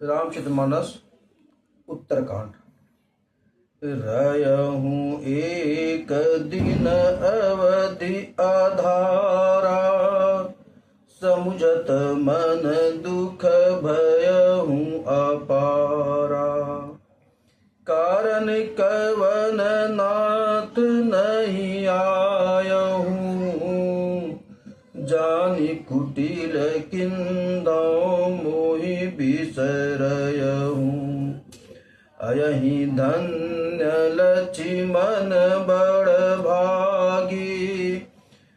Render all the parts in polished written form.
रामचरितमानस उत्तरकांड। रहूं एक दिन अवधि आधारा, समुझत मन दुख भयहूं अपारा। कारण कवन नाथ नहीं आयहूं, जानि कुटिल किंदौ मोहि बिसरयहूं। अयहि धन्य लक्ष्मण बड़ भागी,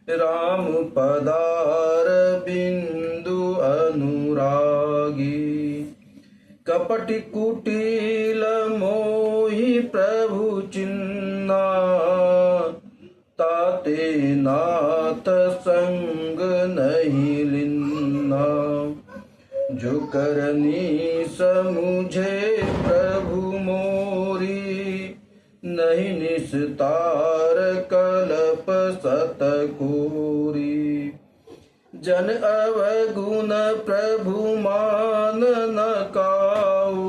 राम पदार बिंदु अनुरागी। कपट कुटिल मोहि प्रभु चिन्ना, ताते नाथ संग नहीं लिन्ना। जो करनी समुझे प्रभु मोरी, नहीं निस्तार कल्प सतकोरी। जन अवगुण प्रभु मान न काऊ,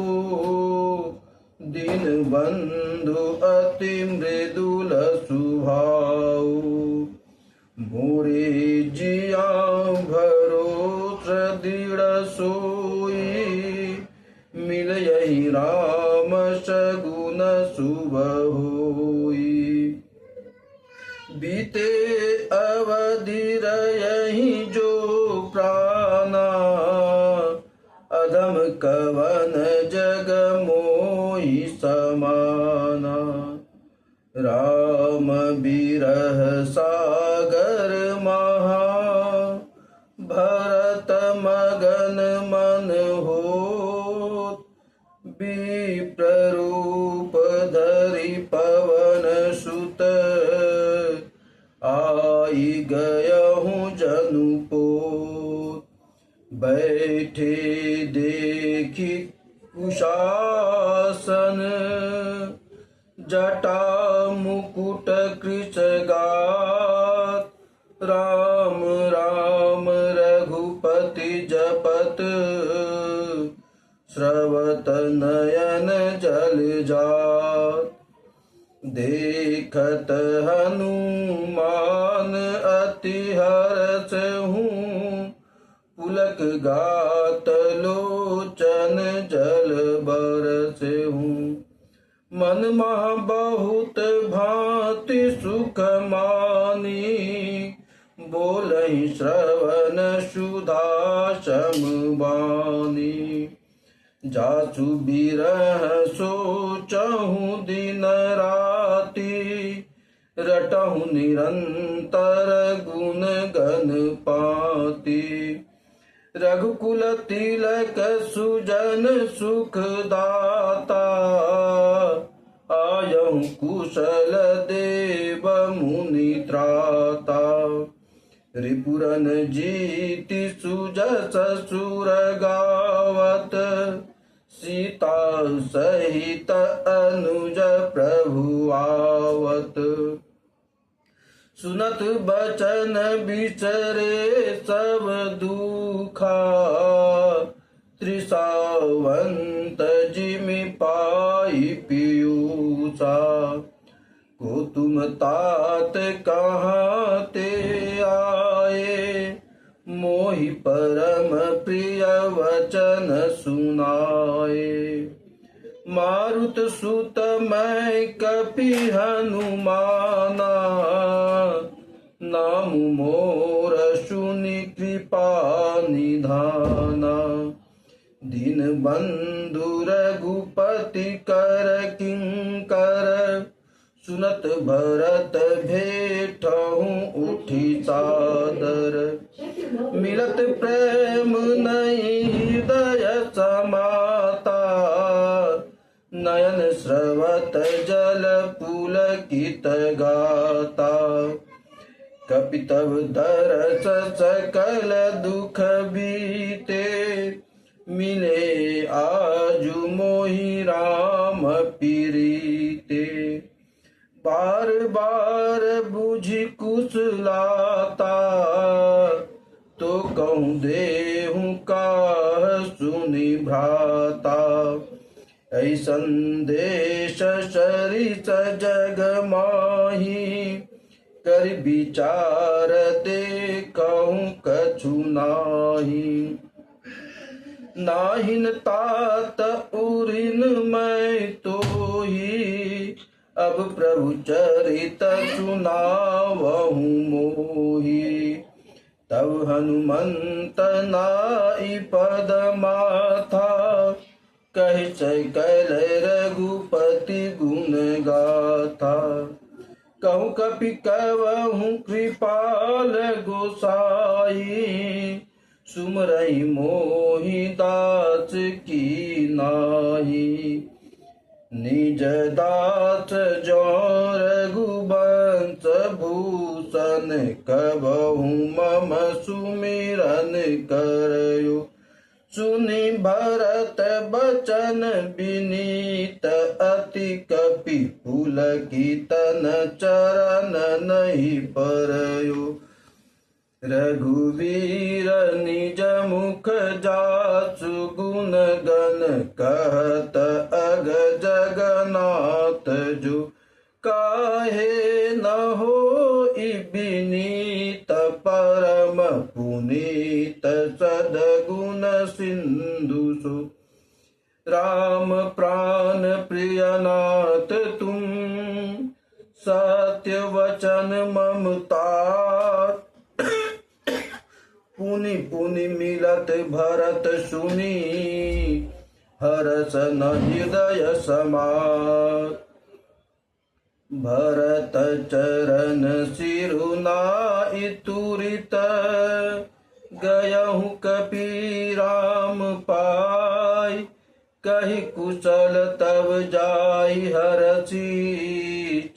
दीन बंधु अति मृदुल सुभाऊ। मोरे जिया भरोस दृढ़ सोई, मिल यही राम सगुन शुभ होई। बीते अवधि रही जो प्राणा, अधम कवन जग मोहि समाना। राम बिरह सागर महा, भरत मगन मन होत। विप्र रूप धरि पवन सुत, आई गयहूं जनुपोत। बैठे देखी कुशासन, जटा मुकुट कृश गात। राम राम रघुपति जपत, स्रवत नयन जल जात। देखत हनुमान अति हर्ष हूँ, पुलक गात लोचन जल बरस हूँ। मन महा बहुत भांति सुख मानी, बोलहि श्रवण सुधा समबानी। जासु बिरह सोचहूं दिन राति, रटहूं निरंतर गुण गण पाति। रघुकुल तिलक सुजन सुख दाता, आयहूं कुशल देव मुनि त्राता। रिपुरन जीति सुजस सुर गावत, सीता सहित अनुज प्रभु आवत। सुनत बचन बिचरे सब दुखा, त्रिसावंत जिमि पाई पीयूषा। को तुम तात कहाँ ते आए, मोहि परम प्रिय वचन सुनाए। मारुत सुत मैं कपि हनुमाना, नाम मोर सुनि कृपा निधाना। दीन बंधु रघुपति कर किंकर, सुनत भरत भेटहूं उठी सादर। मिलत प्रेम नहीं हृदय समाता, नयन स्रवत जल पुलकित गाता। कपितव दरस सकल दुख बीते, मिले आजु मोहि राम पीरीते। बार बार बुझि कुशलाता, तो कहूँ देहूँ का सुन मुनि भ्राता ऐसन देश सरिस जग माही कर विचार देखहु कछु नाही नाहिन तात उरिन मैं तो ही अब प्रभु चरित सुनावहु मोही तब हनुमंत नाई पद माथा कह सकल रघुपति गुण गाथा कहूँ कपि कहूँ कृपाल गोसाई सुमरई मोहि दास की नाई निज दास जो रघुवंश भूषण कबहु मम सुमिरन करयो सुनि भरत बचन विनीत अति कपि पुलकितन चरण नहीं परयो रघुवीर निज मुख जासु गुण गण कहत अग जगन्नाथ जो काहे न होई विनीत परम पुनीत सद्गुण सिंधु सो राम प्राण प्रियनाथ तुम सत्य वचन ममता पुनि पुनि मिलत भरत सुनी हरस न हृदय समात भरत चरण सिरुनाई तुरित गयहु कपि राम पाय कहि कुशल तब जाई हरसी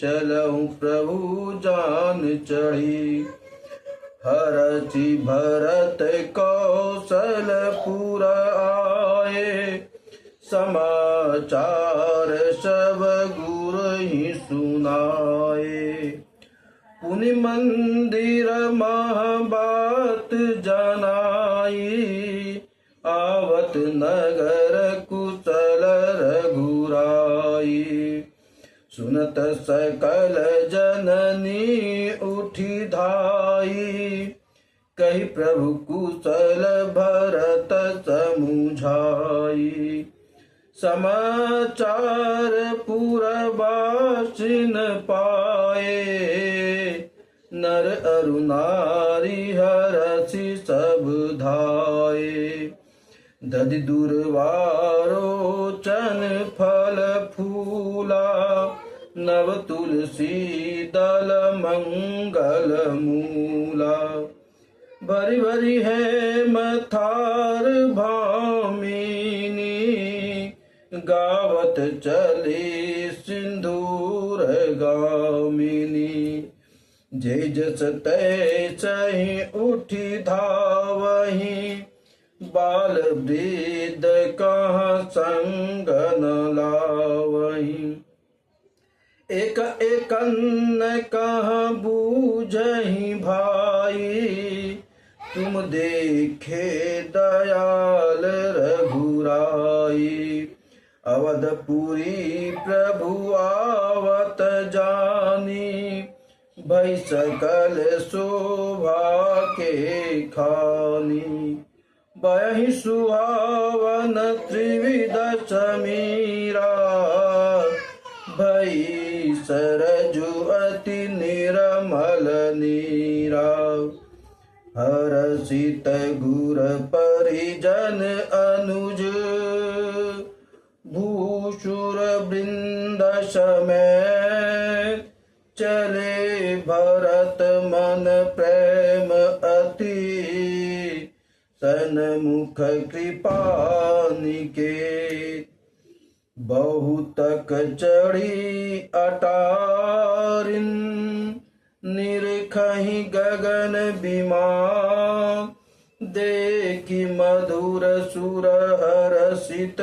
चलहु प्रभु जान चढ़ी हरसी भरत कौशलपुर आए समाचार सब गुरु ही सुनाए पुनि मंदिर महाबात जनाई आवत नगर कुशल रघुराई सुनत सकल जननी उठी धाई कही प्रभु कुशल भरत समुझाई समाचार पुरवासिन पाए नर अरु नारी हरसि सब धाये दधि दुर्वारोचन फल फूला नव तुलसी दल मंगल मूला भरी भरी है मथार भामिनी गावत चली सिंदूर गामिनी जय जस तय सही उठी धावही बाल वृद्ध कहाँ संग न लावही एक एकन कहाँ बूझही भाई तुम देखे दयाल रघुराई अवधपुरी प्रभु आवत जानी भई सकल शोभा के खानी बहि सुहावन त्रिविध समीरा भई सरजु अति निर्मल नीरा हरषित गुर परिजन अनुज भूषुर वृंद समेत चले भरत मन प्रेम अति सन्मुख कृपा निकेत बहुतक चढ़ी अटारिन निरखहि गगन विमान देखि मधुर सुर हरषित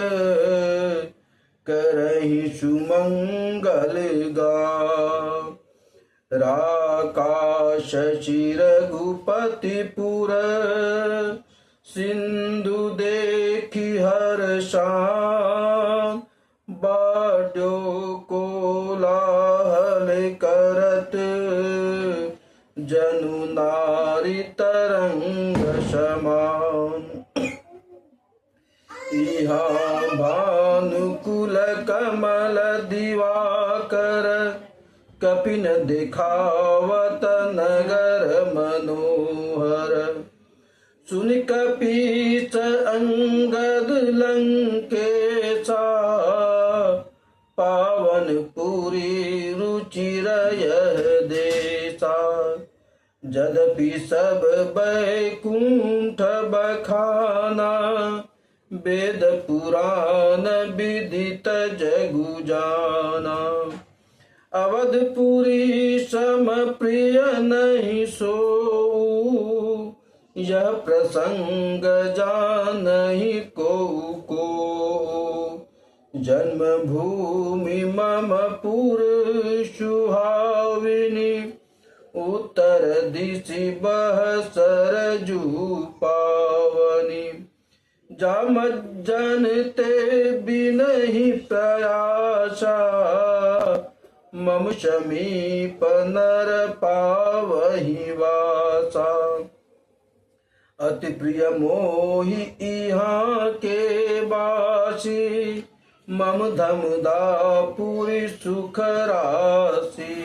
करहि सुमंगल गा राकाश शिर रघुपतिपुर सिंधु देखि हर्षान बाड्यो कोलाहल करत जनु नारी तरंग समान। इहाँ भानुकुल कमल दिवाकर कपिन दिखावत नगर मनोहर। सुन कपीस अंगद लंकेशा पावन पुरी रुचिर यह देशा। यद्यपि सब बैकुंठ बखाना वेद पुराण विदित जगु जाना। अवधपुरी सम प्रिय नहीं सो यह प्रसंग जानहि को। जन्मभूमि मम पुर सुहाविनी उत्तर दिशि बह सरजू पावनी। जामज्जन ते बिनहि प्रयासा मम समीप नर पावहि वासा। अति प्रिय मोहि इहाँ के बासी मम धमदापुरी सुख राशि।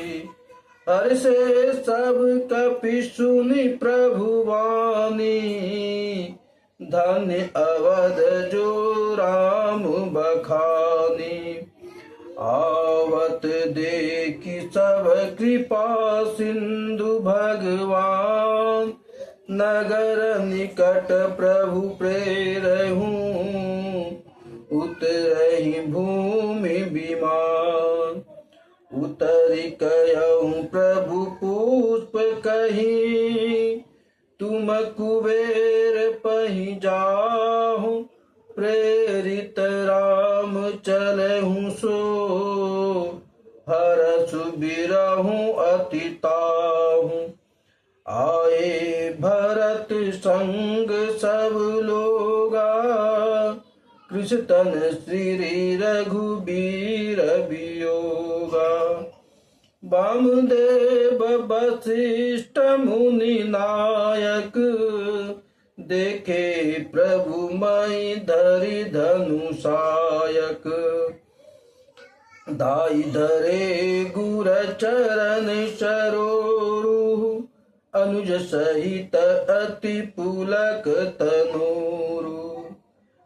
हर्षे सब कपि सुनि प्रभु वाणी धन्य अवध जो राम बखानी। आवत देखि सब कृपा सिंधु भगवान नगर निकट प्रभु प्रेरहूँ उतरहि भूमि विमान। उतरि कहूँ प्रभु पुष्प कही तुम कुबेर पहि जाहु। प्रेरित राम चलहूँ सो हरसु बिरहूँ अति ताहू। आए भरत संग सब लोगा कृष्ण श्री रघुबीर वियोगा। वामदेव वशिष्ठ मुनि नायक देखे प्रभु मई धरि धनुषायक। दाई धरे गुर चरण सरोरु अनुज सहित अति पुलक तनोरु।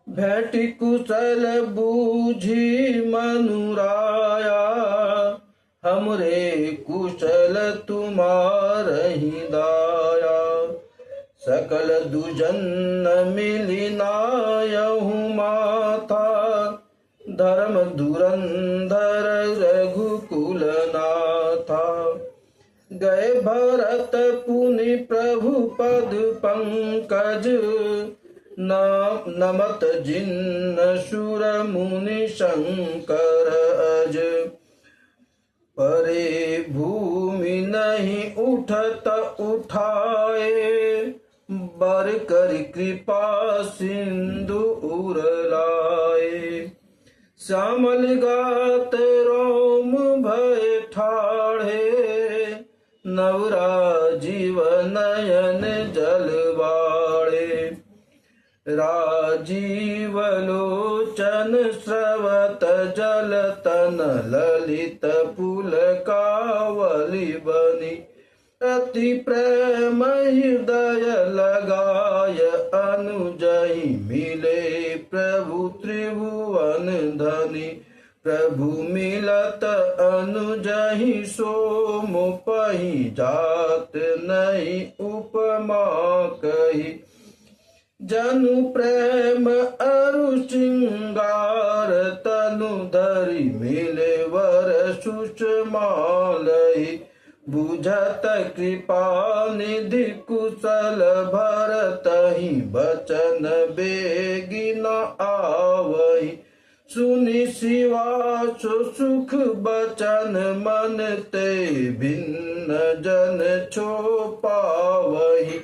भेटि कुशल बूझी मनुराया हमरे कुशल तुम्हारहि दाया। सकल दुजन मिली नायहु माथा धर्म धुरंधर रघुकुल नाथा। गए भरत पुनि प्रभु पद पंकज नमत जिन्न सुर मुनि शंकर अज। परे भूमि नहीं उठत उठाए बर कर कृपा सिंधु उरलाए। श्यामल गात रोम भय ठाढ़े नवराजीव नयन जलवाड़े। राजीव लोचन स्रवत जल तन ललित पुलकावली बनी। अति प्रेम हृदय लगाय अनुजहि मिले प्रभु त्रिभुवन धनी। प्रभु मिलत अनुजहि सोम पहि जात नहीं उपमा कही। जनु प्रेम अरु श्रृंगार तनु धरि मिले वर सुषमालहि। बुझत कृपा निधि कुशल भरतहि बचन बेगी न आवहि। सुनि शिवास सुख बचन मन ते भिन्न जन छो पावहि।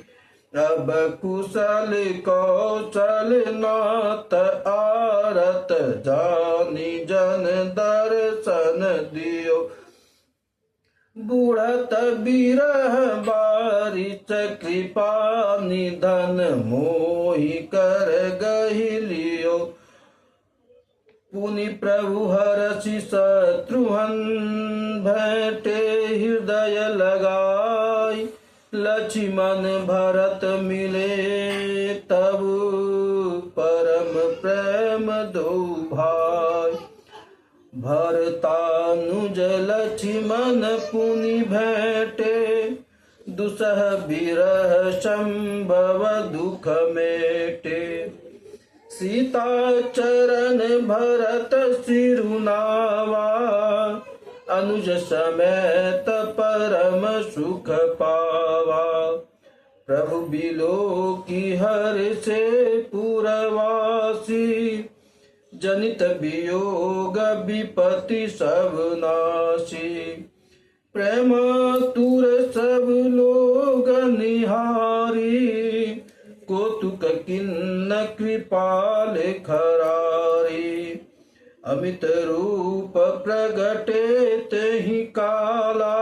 अब कुशल कौशल नाथ आरत जानी जन दर्शन दियो। बूढ़त बिरह बारिश कृपा निधन मोहि कर गहिलियो। पुनि प्रभु हरषि शत्रुहन भेंटे हृदय लगाई। लक्ष्मण भरत मिले तब परम प्रेम दो भाई। भरतानुज लक्ष्मण पुनि भेंटे दुसह बिरह संभव दुख मेटे। सीता चरण भरत सिरुनावा अनुज समेत परम सुख पावा। प्रभु बिलो की हर से पुरवासी जनित वियोग विपत्ति सब नासी। प्रेम तुर सब लोग निहारी कौतुक किन्न कृपाल खरारी। अमित रूप प्रगटे तहि काला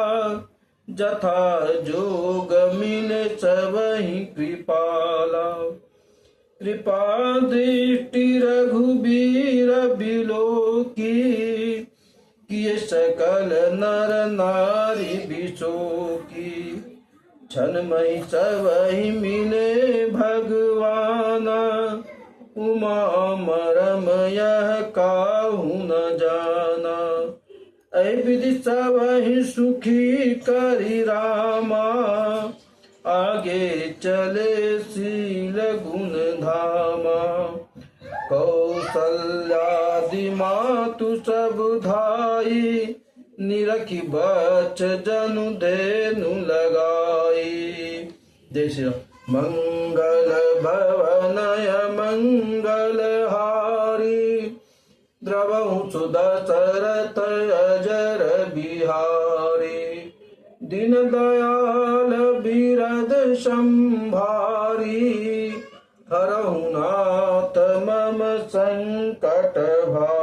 जथा जोग मिले सबहि कृपाला। कृपा दृष्टि रघुबीर बिलो किए सकल नर नारी बिसोकी। छनमय सबहि मिले भगवाना उमा मरम यह काहू न जाना। ऐ विधि सबहि सुखी करि रामा आगे चले शील गुण धामा। कौसल्यादि मातु सब धाई निरखी बच जनु धेनु लगाई। जय श्री राम। मंगल भवनय मंगल हारी द्रवहु सुदशरथ अजर बिहारी। दीन दयाल बिरद संभारी हरहु नाथ मम संकट भारी।